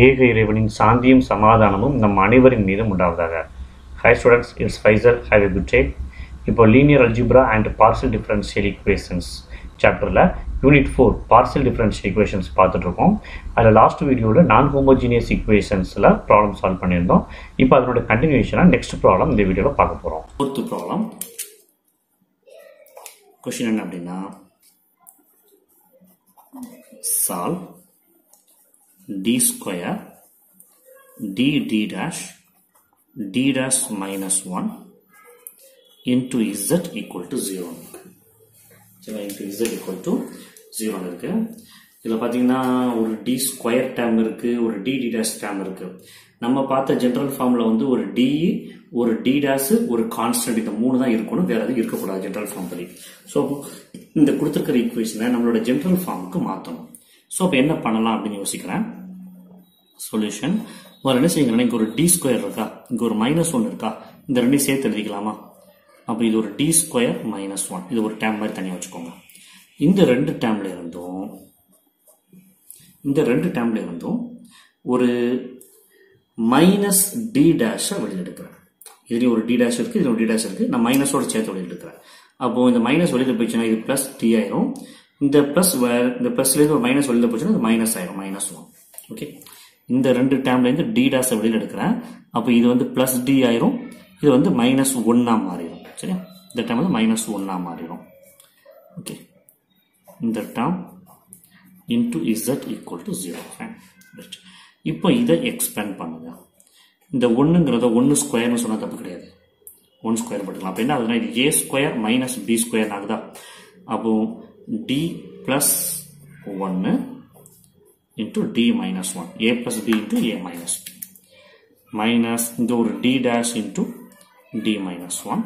ஏக இறைவனின் சாந்தியும் சமாதானமும் நம் அனைவரின் மீதும் உண்டாவதாக. Hi students, it's Faisal. Have a good day. இப்போ linear algebra and partial differential equations சாப்டரில் யூனிட் 4 பார்ஷியல் டிஃபரன்ஷியல் ஈக்குவேஷன்ஸ் பார்த்துட்டு இருக்கோம். அதில் லாஸ்ட் வீடியோவில் நான் ஹோமோஜீனியஸ் ஈக்குவேஷன்ஸில் ப்ராப்ளம் சால்வ் பண்ணியிருந்தோம். இப்போ அதனோட கண்டினியூஷனாக நெக்ஸ்ட் ப்ராப்ளம் இந்த வீடியோவில் பார்க்க போகிறோம். ஃபோர்த்து ப்ராப்ளம் கொஸ்டின் என்ன அப்படின்னா, solve d square d dash d dash minus 1 into z equal to 0 into z equal to 0 இருக்கு. இதில் பார்த்தீங்கன்னா ஒரு d ஸ்கொயர் டேர்ம் இருக்கு, ஒரு d dash டேர்ம் இருக்கு. நம்ம பார்த்த ஜென்ரல் ஃபார்ம்ல வந்து ஒரு d, ஒரு d dash, ஒரு கான்ஸ்டன்ட், இந்த மூணு தான் இருக்கணும், வேற எதுவும் இருக்கக்கூடாது ஜென்ரல் ஃபார்ம் படி. ஸோ இந்த கொடுத்துருக்கிற ஈக்குவேஷனை நம்மளோட ஜென்ரல் ஃபார்முக்கு மாற்றணும். ஸோ இப்போ என்ன பண்ணலாம் அப்படின்னு யோசிக்கிறேன். சொல்யூஷன் ஒரு என்ன செய்யுங்க, இங்க ஒரு டி ஸ்கொயர் இருக்கா, இங்க ஒரு -1 இருக்கா, இந்த ரெண்டையும் சேர்த்து எழுதிக்கலாமா? அப்போ இது ஒரு டி ஸ்கொயர் -1, இது ஒரு டேர்ம் மாதிரி தனியாக வச்சுக்கோங்க. இந்த ரெண்டு டேர்ம்ல இருந்தும் ஒரு மைனஸ் டி டேஷை வெளியில் எடுக்கிறேன். இதுலேயும் ஒரு டி டேஷ் இருக்கு, இதுல ஒரு டி டேஷ் இருக்கு, நான் மைனஸோட சேர்த்து வெளியில் எடுக்கிறேன். அப்போ இந்த மைனஸ் வெளியில் போயிடுச்சுன்னா இது பிளஸ் டி ஆயிரும், இந்த பிளஸ்லேருந்து ஒரு மைனஸ் வெளியில் போச்சுன்னா இது மைனஸ் ஆயிரும், -1. ஓகே, இந்த ரெண்டு டேர்ம்ல இருந்து டி டேஷ் வெளியில் எடுக்கிறேன். அப்போ இது வந்து பிளஸ் டி ஆயிரும், இது வந்து -1 மாறிடும். சரியா, இந்த டேர்ம் வந்து -1 மாறிடும். ஓகே, இந்த term into z equal to 0. இப்போ இதை எக்ஸ்பேண்ட் பண்ணுங்க. இந்த 1ங்கிறத 1 ஸ்கொயர்னு சொன்னா தப்பு கிடையாது, 1 ஸ்கொயர் போட்டுக்கலாம். அப்போ என்ன ஆகுதுன்னா இது a square minus b square ஆகுதா? அப்போ d plus 1 into d minus 1, a plus b into a minus b, minus இந்த ஒரு d dash into d minus 1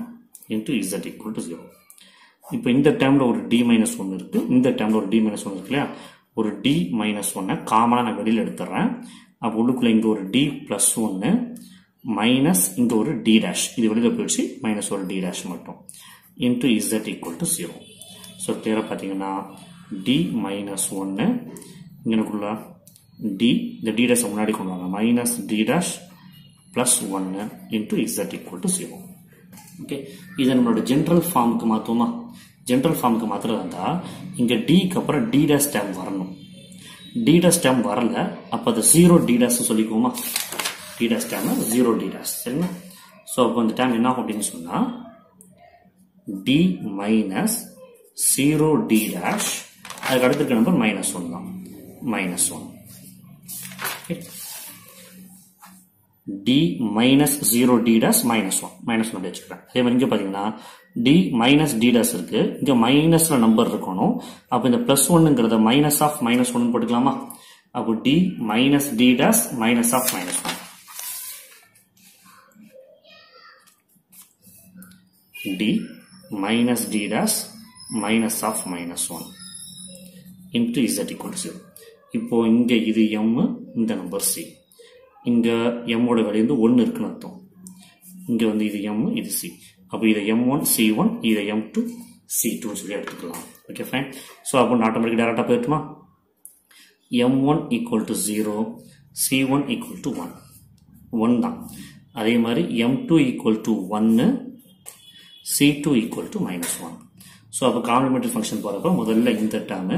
into z equal to 0. இப்போ இந்த டேர்ம்ல ஒரு d minus 1 இருக்கு, இந்த டேர்ம்ல ஒரு d minus 1 இருக்கு இல்லையா? ஒரு d minus 1 காமனா நான் வெளியில் எடுத்துறேன். அப்போ உள்ளுக்குள்ள இங்க ஒரு d plus 1 மைனஸ் இங்க ஒரு d dash, இது வெளியில போயிடுச்சு, மைனஸ் ஒரு d dash மட்டும் into z equal to 0. So கிளியரா பார்த்தீங்கன்னா d minus 1 இங்கனுக்குள்ள d, இந்த d dash முன்னாடி கொண்டு வாங்க, minus d dash plus 1 into z equal to 0. Okay, இதை நம்மளோட ஜென்ரல் ஃபார்முக்கு மாற்றுவோமா? ஜென்ரல் ஃபார்முக்கு மாத்துறதா இருந்தா இங்க d க்கு அப்புறம் d dash டேர்ம் வரணும். d dash டேர்ம் வரல, அப்ப அது 0 d dash சொல்லிக்குவோமா? d dash term 0 d dash. சரிங்களா? ஸோ அப்போ இந்த டேர்ம் என்ன ஆகும் அப்படின்னு சொன்னா d மைனஸ் 0 d dash, அதுக்கு அடுத்த நம்பர் -1 தான், -1. d minus 0 d dash -1 வச்சுக்கிறேன். அதே மாதிரி இங்க பாத்தீங்கன்னா d minus d dash இருக்கு, இங்க மைனஸ்ல நம்பர் இருக்கணும். அப்ப இந்த +1ங்கிறத மைனஸ் ஆஃப் -1 போட்டுக்கலாமா? அப்போ d minus d dash minus of -1, d minus d dash minus of -1 into z equal to 0. இப்போ இங்க இது m, இந்த நம்பர் c, இங்க m ஓட வேல்யூ வந்து 1 இருக்குன்னு அர்த்தம். இங்க வந்து இது m, இது c. அப்போ இதை m1 c1, இதை m2 c2 சொல்லி எடுத்துக்கலாம். Okay fine. ஸோ அப்போ ஆட்டோமேட்டிக் டைரக்டா போயிட்டுமா? m1 equal to 0, c1 equal to 1 தான். அதே மாதிரி m2 equal to 1, c2 equal to -1. So அப்போ காம்ப்ளிமெண்டரி ஃபங்க்ஷன் போறப்ப முதல்ல இந்த term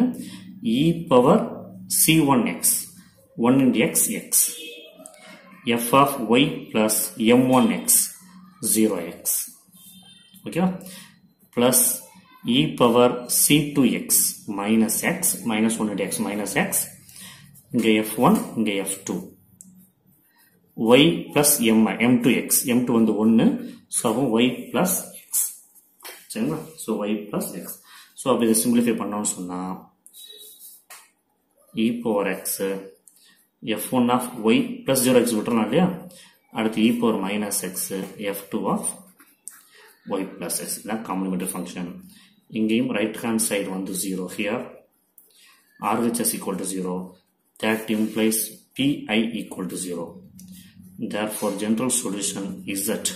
e power c1x 1 into x x, f of y plus m1x 0x, okay, plus e power c2x minus x minus 1 into x minus x, இங்க f1 இங்க f2, y plus m2x, m2 வந்து 1, so y plus x. சரிங்களா? so y plus x. so அப்ப இதை simplify பண்ணோம்னு சொன்னா e power x f1 of y plus 0x விட்டுறலாம் இல்லையா? அடுத்து e power minus x f2 of y plus x. இதான் காம்ப்ளிமெண்டரி ஃபங்க்ஷன். இங்கேயும் ரைட் ஹேண்ட் சைடு வந்து 0 here, RHS equal to 0, that implies pi equal to 0. Therefore general solution is z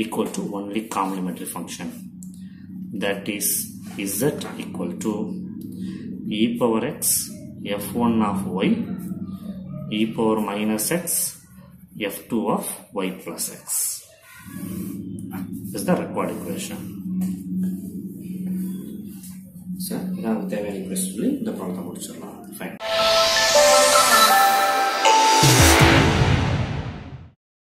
equal to only complementary function, that is z equal to e power x f1 of y e power minus x f2 of y plus x. This is the required equation. So, இதான் தேவையான equation சொல்லி இந்த ப்ராப்ளத்தை முடிச்சிடலாம். Fine.